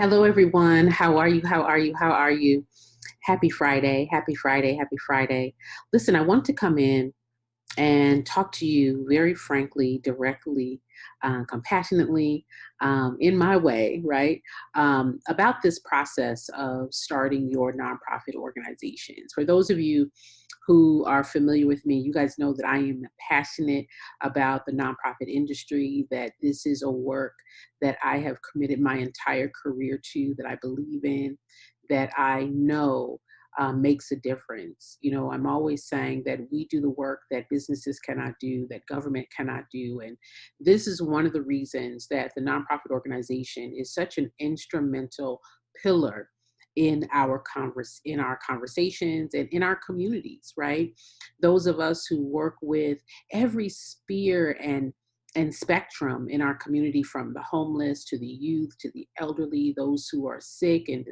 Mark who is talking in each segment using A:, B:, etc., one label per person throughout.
A: Hello, everyone. How are you? How are you? How are you? Happy Friday. Happy Friday. Happy Friday. Listen, I want to come in and talk to you very frankly, directly, compassionately, in my way, right? About this process of starting your nonprofit organizations. For those of you who are familiar with me, you guys know that I am passionate about the nonprofit industry, that this is a work that I have committed my entire career to, that I believe in, that I know makes a difference. You know, I'm always saying that we do the work that businesses cannot do, that government cannot do. And this is one of the reasons that the nonprofit organization is such an instrumental pillar in our conversations and in our communities, right? Those of us who work with every sphere and spectrum in our community, from the homeless to the youth to the elderly, those who are sick and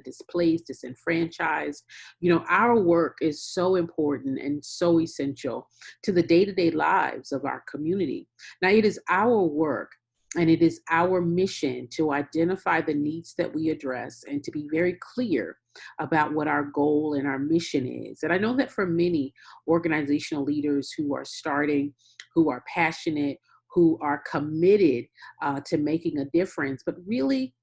A: displaced, disenfranchised. You know, our work is so important and so essential to the day-to-day lives of our community. Now, it is our work and it is our mission to identify the needs that we address and to be very clear about what our goal and our mission is. And I know that for many organizational leaders who are starting, who are passionate, who are committed to making a difference, but really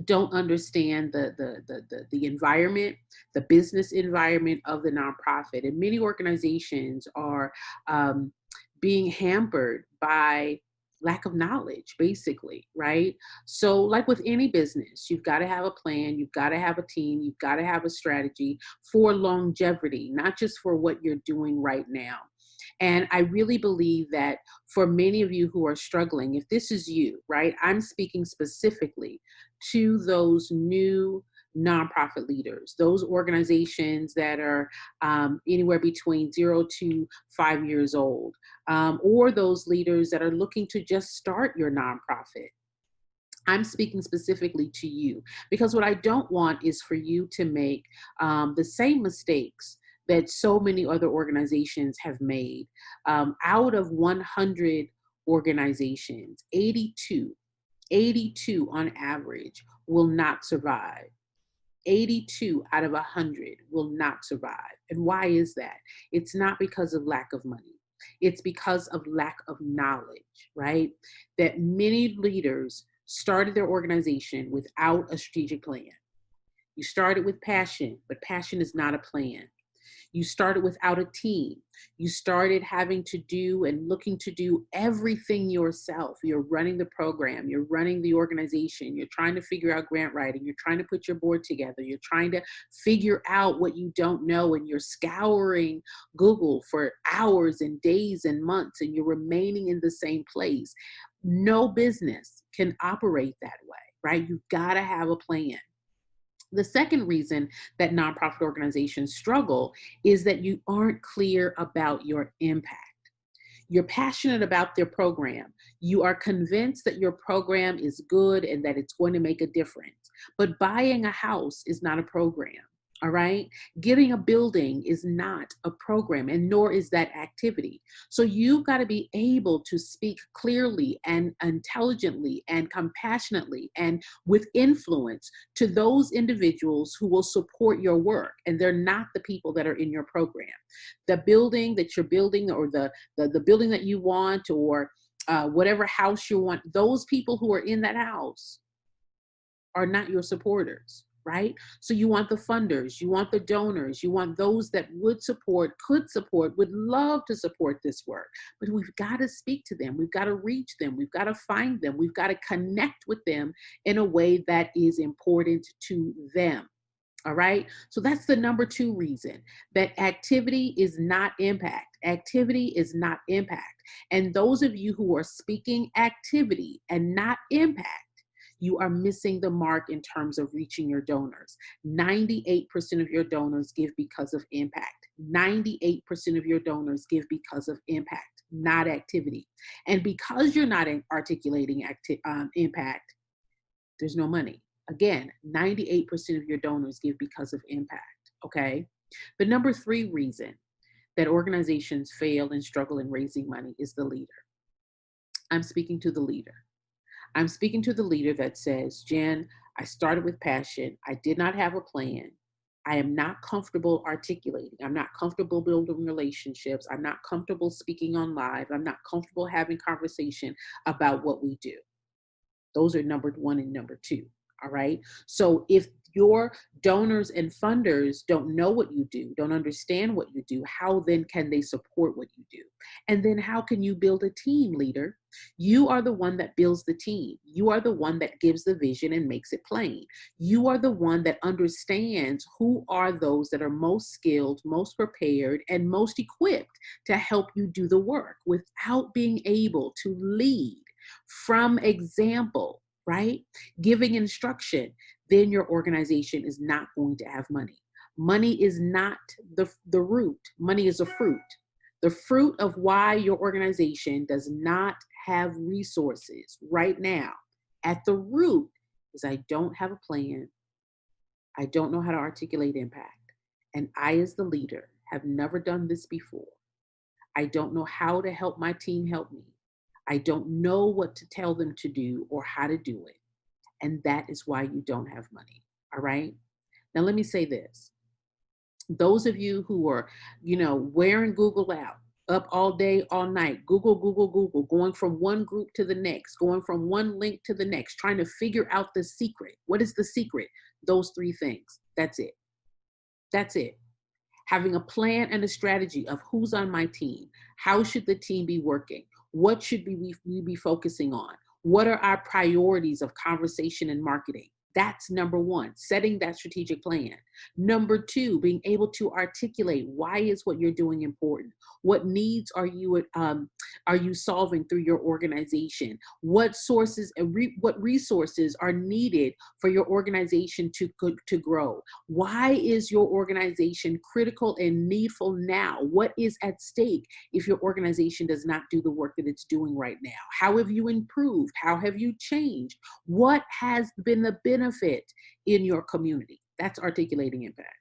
A: don't understand the environment, the business environment of the nonprofit. And many organizations are being hampered by lack of knowledge, basically, right? So like with any business, you've got to have a plan, you've got to have a team, you've got to have a strategy for longevity, not just for what you're doing right now. And I really believe that for many of you who are struggling, if this is you, right, I'm speaking specifically to those new nonprofit leaders, those organizations that are anywhere between 0 to 5 years old, or those leaders that are looking to just start your nonprofit. I'm speaking specifically to you, because what I don't want is for you to make the same mistakes that so many other organizations have made. Out of 100 organizations, 82 on average will not survive. 82 out of 100 will not survive. And why is that? It's not because of lack of money. It's because of lack of knowledge, right? That many leaders started their organization without a strategic plan. You started with passion, but passion is not a plan. You started without a team. You started having to do and looking to do everything yourself. You're running the program, you're running the organization, you're trying to figure out grant writing, you're trying to put your board together, you're trying to figure out what you don't know, and you're scouring Google for hours and days and months, and you're remaining in the same place. No business can operate that way, right? You've got to have a plan. The second reason that nonprofit organizations struggle is that you aren't clear about your impact. You're passionate about their program. You are convinced that your program is good and that it's going to make a difference. But buying a house is not a program. All right. Getting a building is not a program, and nor is that activity. So you've got to be able to speak clearly and intelligently and compassionately and with influence to those individuals who will support your work. And they're not the people that are in your program. The building that you're building, or the building that you want, or whatever house you want, those people who are in that house are not your supporters. Right? So you want the funders, you want the donors, you want those that would support, could support, would love to support this work. But we've got to speak to them. We've got to reach them. We've got to find them. We've got to connect with them in a way that is important to them. All right. So that's the number 2 reason, that activity is not impact. Activity is not impact. And those of you who are speaking activity and not impact, you are missing the mark in terms of reaching your donors. 98% of your donors give because of impact. 98% of your donors give because of impact, not activity. And because you're not articulating impact, there's no money. Again, 98% of your donors give because of impact, okay? The number 3 reason that organizations fail and struggle in raising money is the leader. I'm speaking to the leader. I'm speaking to the leader that says, Jen, I started with passion. I did not have a plan. I am not comfortable articulating. I'm not comfortable building relationships. I'm not comfortable speaking on live. I'm not comfortable having conversation about what we do. Those are number one and number two. All right. So if your donors and funders don't know what you do, don't understand what you do, how then can they support what you do? And then how can you build a team, leader? You are the one that builds the team. You are the one that gives the vision and makes it plain. You are the one that understands who are those that are most skilled, most prepared, and most equipped to help you do the work without being able to lead from example, right? Giving instruction, then your organization is not going to have money. Money is not the root. Money is a fruit. The fruit of why your organization does not have resources right now at the root is I don't have a plan. I don't know how to articulate impact. And I, as the leader, have never done this before. I don't know how to help my team help me. I don't know what to tell them to do or how to do it. And that is why you don't have money. All right. Now, let me say this. Those of you who are, wearing Google out, up all day, all night, Google, going from one group to the next, going from one link to the next, trying to figure out the secret. What is the secret? Those three things. That's it. That's it. Having a plan and a strategy of who's on my team. How should the team be working? What should we be focusing on? What are our priorities of conversation and marketing? That's number one, setting that strategic plan. Number two, being able to articulate why is what you're doing important? What needs are you solving through your organization? What sources and what resources are needed for your organization to grow? Why is your organization critical and needful now? What is at stake if your organization does not do the work that it's doing right now? How have you improved? How have you changed? What has been the benefit in your community? That's articulating impact.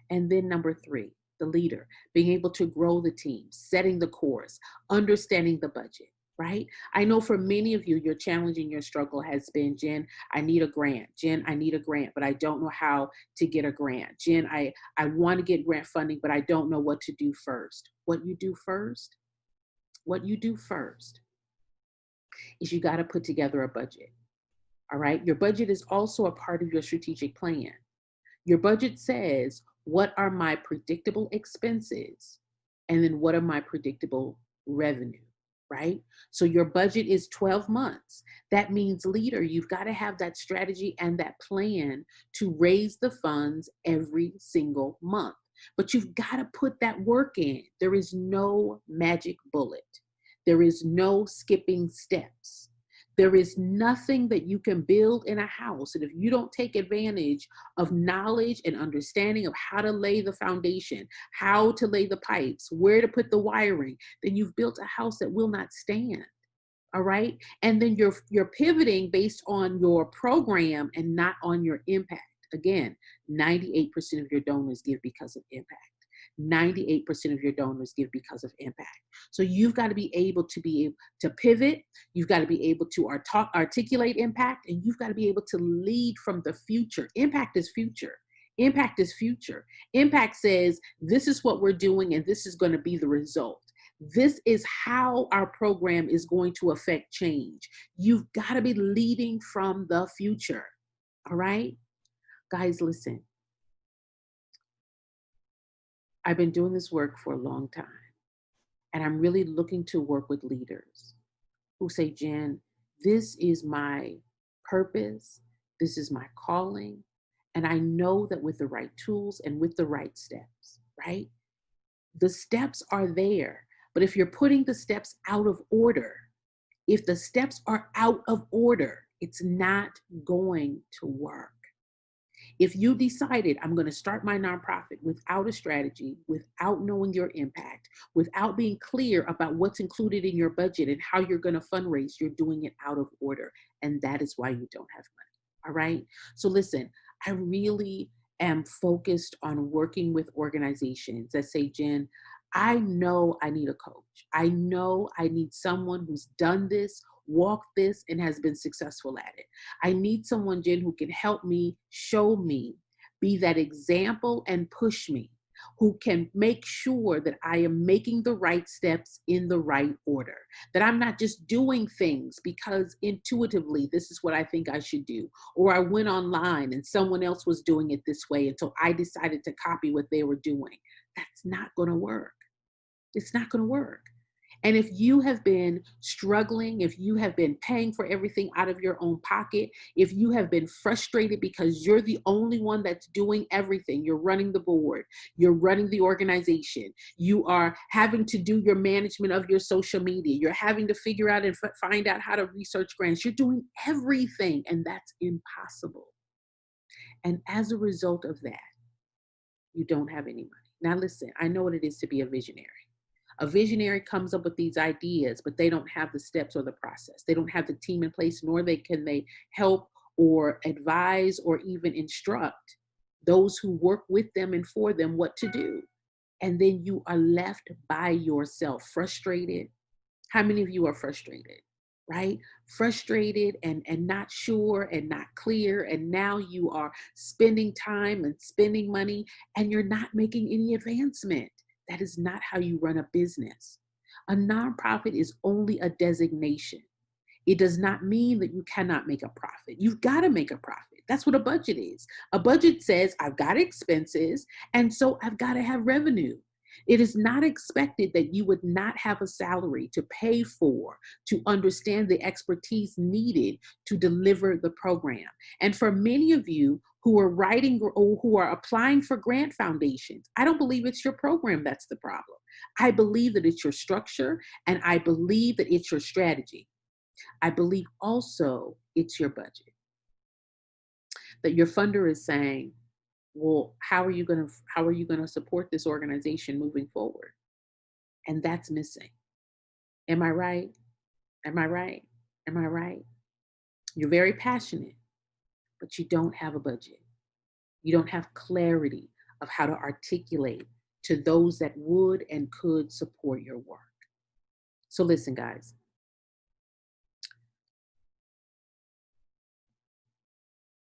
A: And then number three, the leader, being able to grow the team, setting the course, understanding the budget, right? I know for many of you, your challenge and your struggle has been, Jen, I need a grant. Jen, I need a grant, but I don't know how to get a grant. Jen, I want to get grant funding, but I don't know what to do first. What you do first is you got to put together a budget. All right. Your budget is also a part of your strategic plan. Your budget says, what are my predictable expenses? And then what are my predictable revenue, right? So your budget is 12 months. That means, leader, you've got to have that strategy and that plan to raise the funds every single month. But you've got to put that work in. There is no magic bullet. There is no skipping steps. There is nothing that you can build in a house. And if you don't take advantage of knowledge and understanding of how to lay the foundation, how to lay the pipes, where to put the wiring, then you've built a house that will not stand. All right. And then you're pivoting based on your program and not on your impact. Again, 98% of your donors give because of impact. 98% of your donors give because of impact. So you've got to be able to pivot. You've got to be able to articulate impact, and you've got to be able to lead from the future. Impact is future. Impact is future. Impact says, this is what we're doing, and this is going to be the result. This is how our program is going to affect change. You've got to be leading from the future. All right? Guys, listen. I've been doing this work for a long time, and I'm really looking to work with leaders who say, Jen, this is my purpose, this is my calling, and I know that with the right tools and with the right steps, right? The steps are there, but if you're putting the steps out of order, if the steps are out of order, it's not going to work. If you decided, I'm going to start my nonprofit without a strategy, without knowing your impact, without being clear about what's included in your budget and how you're going to fundraise, you're doing it out of order. And that is why you don't have money. All right. So listen, I really am focused on working with organizations that say, Jen, I know I need a coach. I know I need someone who's done this, walked this and has been successful at it. I need someone, Jen, who can help me, show me, be that example and push me, who can make sure that I am making the right steps in the right order, that I'm not just doing things because intuitively this is what I think I should do, or I went online and someone else was doing it this way, and so I decided to copy what they were doing. That's not going to work. It's not going to work. And if you have been struggling, if you have been paying for everything out of your own pocket, if you have been frustrated because you're the only one that's doing everything, you're running the board, you're running the organization, you are having to do your management of your social media, you're having to figure out and find out how to research grants, you're doing everything, and that's impossible. And as a result of that, you don't have any money. Now listen, I know what it is to be a visionary. A visionary comes up with these ideas, but they don't have the steps or the process. They don't have the team in place, nor can they help or advise or even instruct those who work with them and for them what to do. And then you are left by yourself, frustrated. How many of you are frustrated, right? Frustrated and not sure and not clear. And now you are spending time and spending money and you're not making any advancement. That is not how you run a business. A nonprofit is only a designation. It does not mean that you cannot make a profit. You've got to make a profit. That's what a budget is. A budget says, I've got expenses, and so I've got to have revenue. It is not expected that you would not have a salary to pay for, to understand the expertise needed to deliver the program. And for many of you who are writing or who are applying for grant foundations, I don't believe it's your program that's the problem. I believe that it's your structure, and I believe that it's your strategy. I believe also it's your budget. That your funder is saying, well, how are you going to support this organization moving forward? And that's missing. Am I right? Am I right? Am I right? You're very passionate, but you don't have a budget. You don't have clarity of how to articulate to those that would and could support your work. So listen, guys.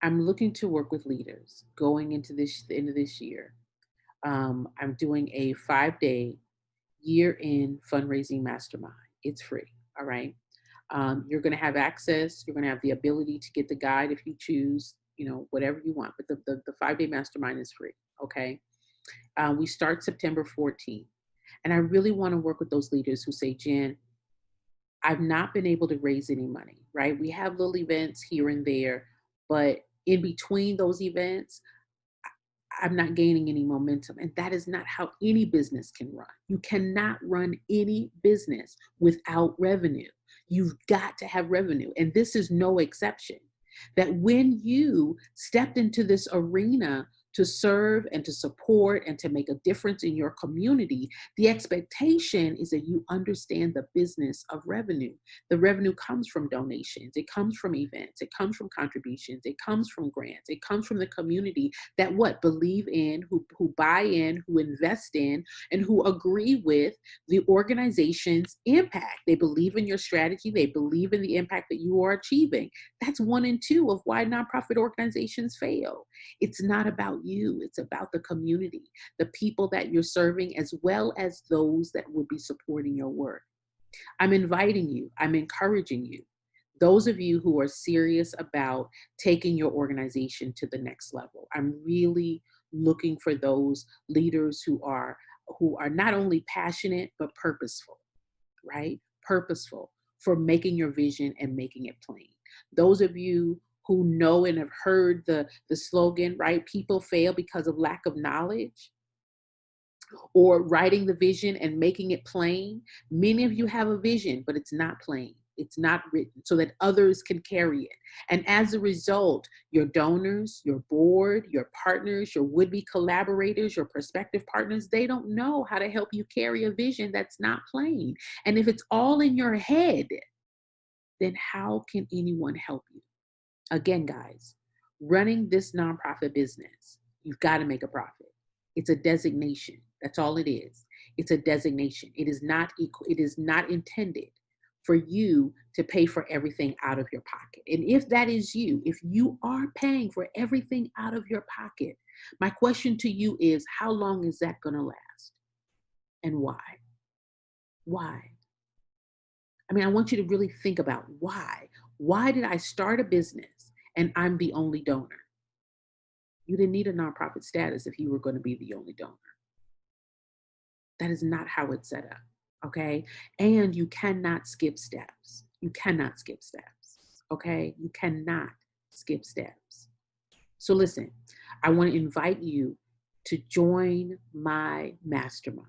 A: I'm looking to work with leaders going into the end of this year. I'm doing a 5-day year-end fundraising mastermind. It's free, all right? You're going to have access. You're going to have the ability to get the guide if you choose, whatever you want. But the 5-day mastermind is free, okay? We start September 14th. And I really want to work with those leaders who say, Jen, I've not been able to raise any money, right? We have little events here and there, but in between those events, I'm not gaining any momentum. And that is not how any business can run. You cannot run any business without revenue. You've got to have revenue. And this is no exception. That when you stepped into this arena to serve and to support and to make a difference in your community, the expectation is that you understand the business of revenue. The revenue comes from donations, it comes from events, it comes from contributions, it comes from grants, it comes from the community that believe in, who buy in, who invest in, and who agree with the organization's impact. They believe in your strategy, they believe in the impact that you are achieving. That's 1 and 2 of why nonprofit organizations fail. It's not about you. It's about the community, the people that you're serving, as well as those that would be supporting your work. I'm inviting you. I'm encouraging you. Those of you who are serious about taking your organization to the next level. I'm really looking for those leaders who are not only passionate, but purposeful, right? Purposeful for making your vision and making it plain. Those of you who know and have heard the slogan, right? People fail because of lack of knowledge, or writing the vision and making it plain. Many of you have a vision, but it's not plain. It's not written so that others can carry it. And as a result, your donors, your board, your partners, your would-be collaborators, your prospective partners, they don't know how to help you carry a vision that's not plain. And if it's all in your head, then how can anyone help you? Again, guys, running this nonprofit business, you've got to make a profit. It's a designation. That's all it is. It's a designation. It is not equal. It is not intended for you to pay for everything out of your pocket. And if that is you, if you are paying for everything out of your pocket, my question to you is, how long is that going to last? And why? Why? I mean, I want you to really think about why. Why did I start a business and I'm the only donor? You didn't need a nonprofit status if you were going to be the only donor. That is not how it's set up, okay? And you cannot skip steps. You cannot skip steps, okay? You cannot skip steps. So listen, I want to invite you to join my mastermind.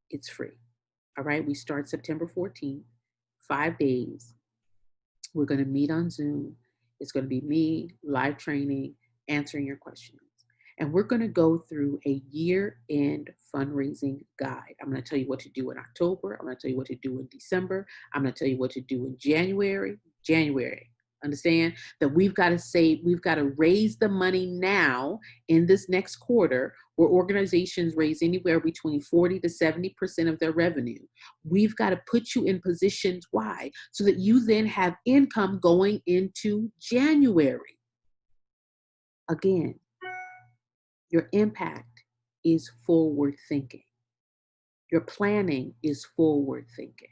A: It's free, all right? We start September 14th, 5 days. We're going to meet on Zoom. It's going to be me, live training, answering your questions. And we're going to go through a year-end fundraising guide. I'm going to tell you what to do in October. I'm going to tell you what to do in December. I'm going to tell you what to do in January. Understand that we've got to save, we've got to raise the money now in this next quarter, where organizations raise anywhere between 40 to 70% of their revenue. We've got to put you in positions, why? So that you then have income going into January. Again, your impact is forward thinking. Your planning is forward thinking.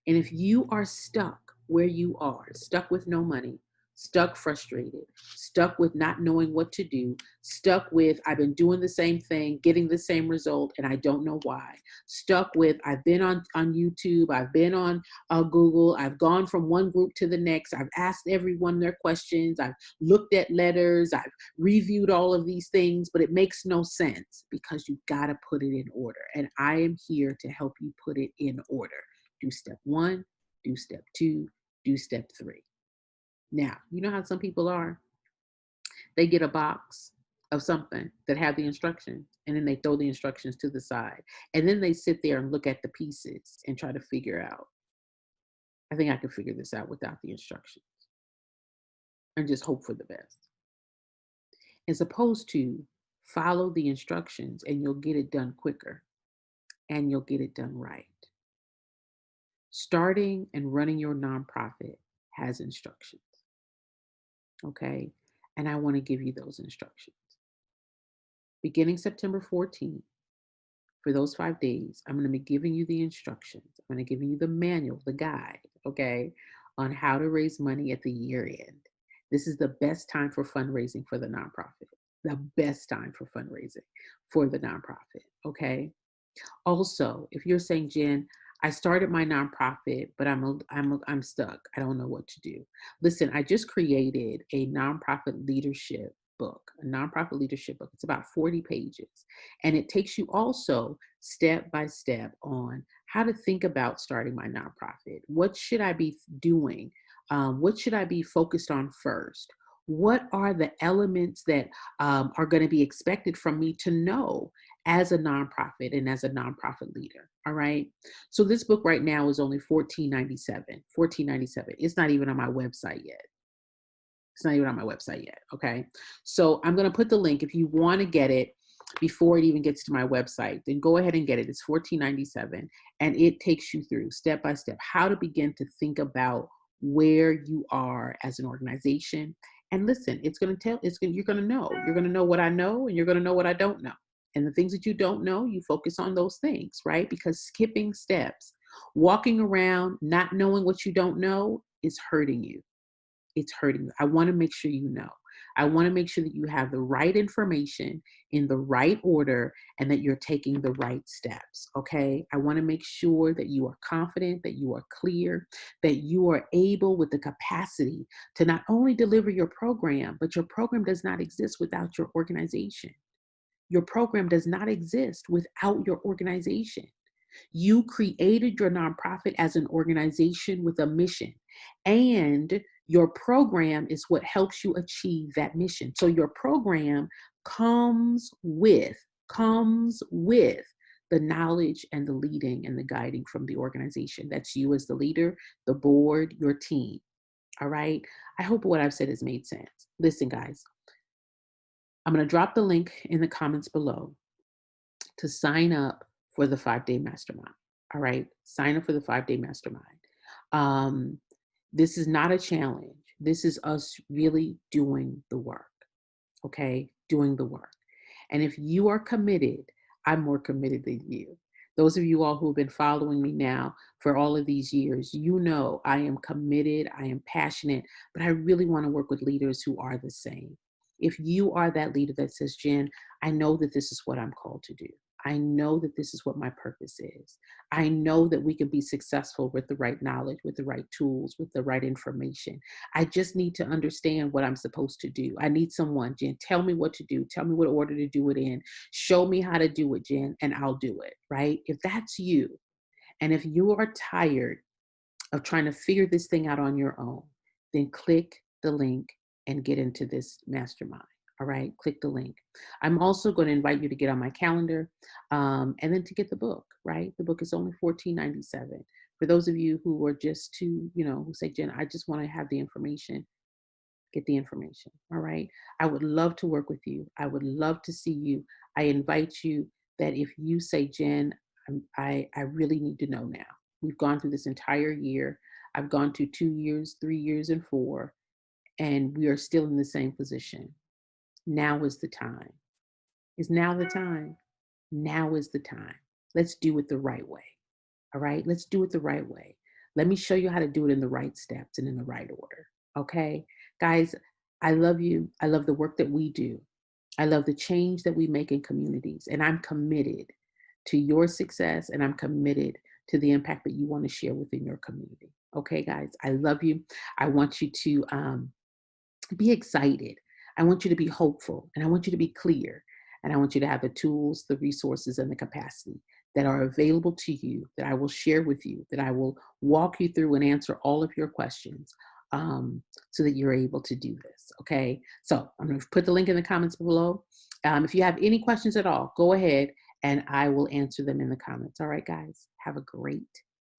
A: And if you are stuck where you are, stuck with no money, stuck frustrated, stuck with not knowing what to do, stuck with I've been doing the same thing, getting the same result, and I don't know why, stuck with I've been on YouTube, I've been on Google, I've gone from one group to the next, I've asked everyone their questions, I've looked at letters, I've reviewed all of these things, but it makes no sense, because you got to put it in order. And I am here to help you put it in order. Do step 1, do step 2, do step 3. Now, you know how some people are? They get a box of something that have the instructions, and then they throw the instructions to the side. And then they sit there and look at the pieces and try to figure out, I think I can figure this out without the instructions, and just hope for the best. As opposed to follow the instructions and you'll get it done quicker and you'll get it done right. Starting and running your nonprofit has instructions, okay? And I want to give you those instructions. Beginning September 14th, for those 5 days, I'm going to be giving you the instructions. I'm going to give you the manual, the guide, okay, on how to raise money at the year end. This is the best time for fundraising for the nonprofit. The best time for fundraising for the nonprofit, okay? Also, if you're saying, Jen, I started my nonprofit, but I'm stuck. I don't know what to do. Listen, I just created a nonprofit leadership book, a nonprofit leadership book. It's about 40 pages. And it takes you also step by step on how to think about starting my nonprofit. What should I be doing? What should I be focused on first? What are the elements that are going to be expected from me to know as a nonprofit and as a nonprofit leader? All right. So this book right now is only $14.97. $14.97. It's not even on my website yet. It's not even on my website yet. Okay. So I'm going to put the link. If you want to get it before it even gets to my website, then go ahead and get it. It's $14.97. And it takes you through step by step how to begin to think about where you are as an organization. And listen, you're going to know what I know, and you're going to know what I don't know. And the things that you don't know, you focus on those things, right? Because skipping steps, walking around, not knowing what you don't know is hurting you. It's hurting you. I want to make sure you know. I want to make sure that you have the right information in the right order and that you're taking the right steps, okay? I want to make sure that you are confident, that you are clear, that you are able with the capacity to not only deliver your program, but your program does not exist without your organization. Your program does not exist without your organization. You created your nonprofit as an organization with a mission, and your program is what helps you achieve that mission. So your program comes with the knowledge and the leading and the guiding from the organization. That's you as the leader, the board, your team. All right. I hope what I've said has made sense. Listen, guys, I'm going to drop the link in the comments below to sign up for the 5-day mastermind. All right. Sign up for the 5-day mastermind. This is not a challenge. This is us really doing the work, okay? Doing the work. And if you are committed, I'm more committed than you. Those of you all who have been following me now for all of these years, you know I am committed, I am passionate, but I really want to work with leaders who are the same. If you are that leader that says, Jen, I know that this is what I'm called to do. I know that this is what my purpose is. I know that we can be successful with the right knowledge, with the right tools, with the right information. I just need to understand what I'm supposed to do. I need someone, Jen, tell me what to do. Tell me what order to do it in. Show me how to do it, Jen, and I'll do it, right? If that's you, and if you are tired of trying to figure this thing out on your own, then click the link and get into this mastermind. All right, click the link. I'm also going to invite you to get on my calendar and then to get the book, right? The book is only $14.97. For those of you who are just too, who say, Jen, I just want to have the information, get the information. All right. I would love to work with you. I would love to see you. I invite you that if you say, Jen, I really need to know now. We've gone through this entire year. I've gone through 2 years, 3 years, and 4, and we are still in the same position. Now is the time. Is now the time? Now is the time. Let's do it the right way. All right? Let's do it the right way. Let me show you how to do it in the right steps and in the right order. Okay? Guys, I love you. I love the work that we do. I love the change that we make in communities. And I'm committed to your success, and I'm committed to the impact that you want to share within your community. Okay, guys? I love you. I want you to be excited. I want you to be hopeful, and I want you to be clear, and I want you to have the tools, the resources, and the capacity that are available to you, that I will share with you, that I will walk you through and answer all of your questions so that you're able to do this, okay? So I'm going to put the link in the comments below. If you have any questions at all, go ahead and I will answer them in the comments. All right, guys, have a great